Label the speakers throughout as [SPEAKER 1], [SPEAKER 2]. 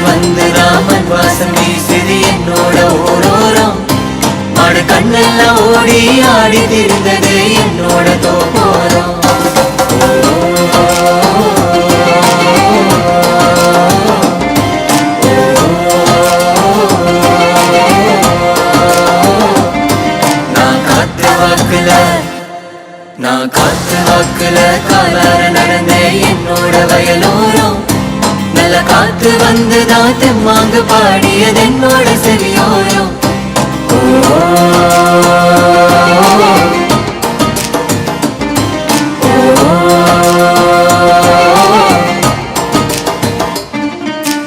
[SPEAKER 1] வந்துதான் மண் வாசம் வீசுது என்னோட ஓரோரம். மாடு கண்ணெல்லாம் ஓடி ஆடி திரிந்தது என்னோட தோப்போரம். நான் காத்து வாக்குல காலார நடந்தேன் என்னோட வயலோரம். நல்ல காத்து வந்துதான் தெம்மாங்கு பாடியது என்னோட செவியோரம்.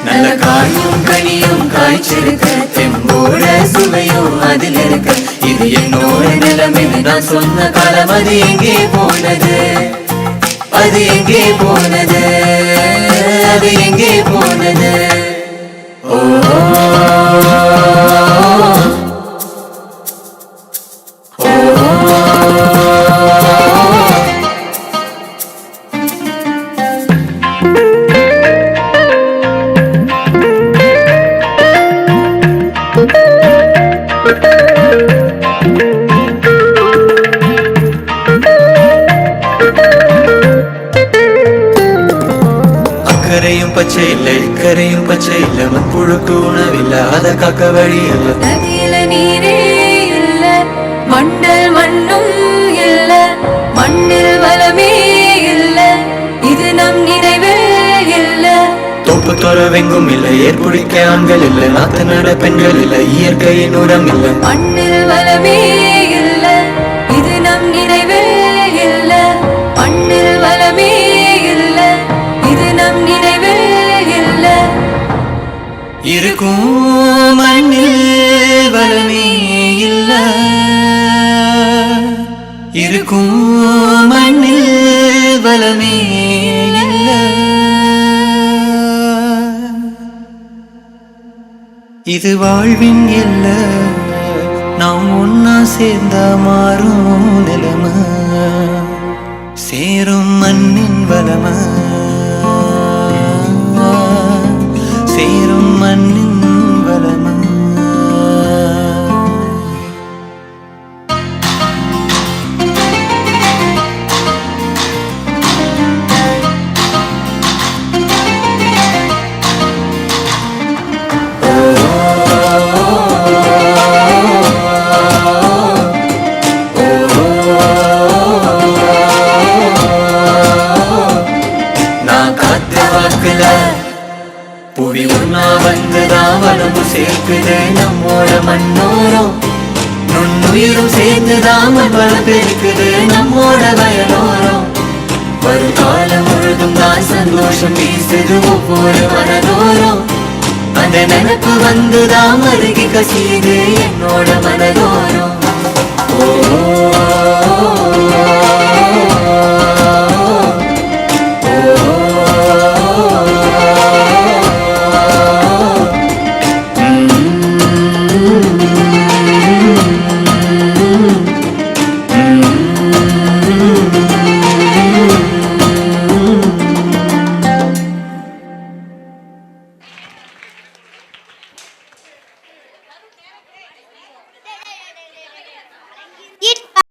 [SPEAKER 1] நல்ல காயும் கனியும் காய்ச்சிருக்க தெம்போட சுவையும் அதில் இருக்க. இது என்னோட நிலைமை நான் சொன்ன காலம் அது எங்கே போனது, அது எங்கே போனது, அது எங்கே போனது. ஓ அக்கரையும் பச்சை இல்லை இக்கரையும் பச்சை இல்லை. மண்புழுக்கு உணவில்லை அதை காக்க வழி இல்லை.
[SPEAKER 2] நதியில நீரே இல்ல மண்டல் மண்ணும் இல்ல மண்ணில் வளமே இல்ல இது நம் நினைவே இல்ல.
[SPEAKER 1] தோப்பு துறவெங்கும் இல்லை ஏற்புடிக்க ஆண்கள் இல்லை நாத்து நட பெண்கள் இல்லை இயற்கையின் உரம் இல்லை.
[SPEAKER 2] மண்ணில் வளமே இல்ல இது நம் நினைவே இல்ல மண்ணில் வளமே இல்ல இது நம் நினைவே இல்ல.
[SPEAKER 1] இருக்கும் மண்ணில் வளமே இல்ல, இருக்கும் மண்ணில் வளமே இல்ல. இது வாழ்வின் இல்ல நாம் ஒன்னா சேர்ந்தா மாறும் நிலைமை. சேரும் மண்ணின் வளமை சேரும் மண்ணின் வளமை. நான் காத்து வாக்குல புவி ஒன்னா வந்துதான் வனமு சேர்க்குது நம்மோட மண்ணோரம். நுண்ணுயிரும் சேர்ந்துதான் மண்வள பெருக்குது நம்மோட வயலோரம். வரும் காலம் முழுதும் தான் சந்தோஷம் வீசுது ஒவ்வொரு மனதோரம். அந்த நினைப்பு வந்துதான் மருகி கசியுது என்னோட மனதோரம். ஓ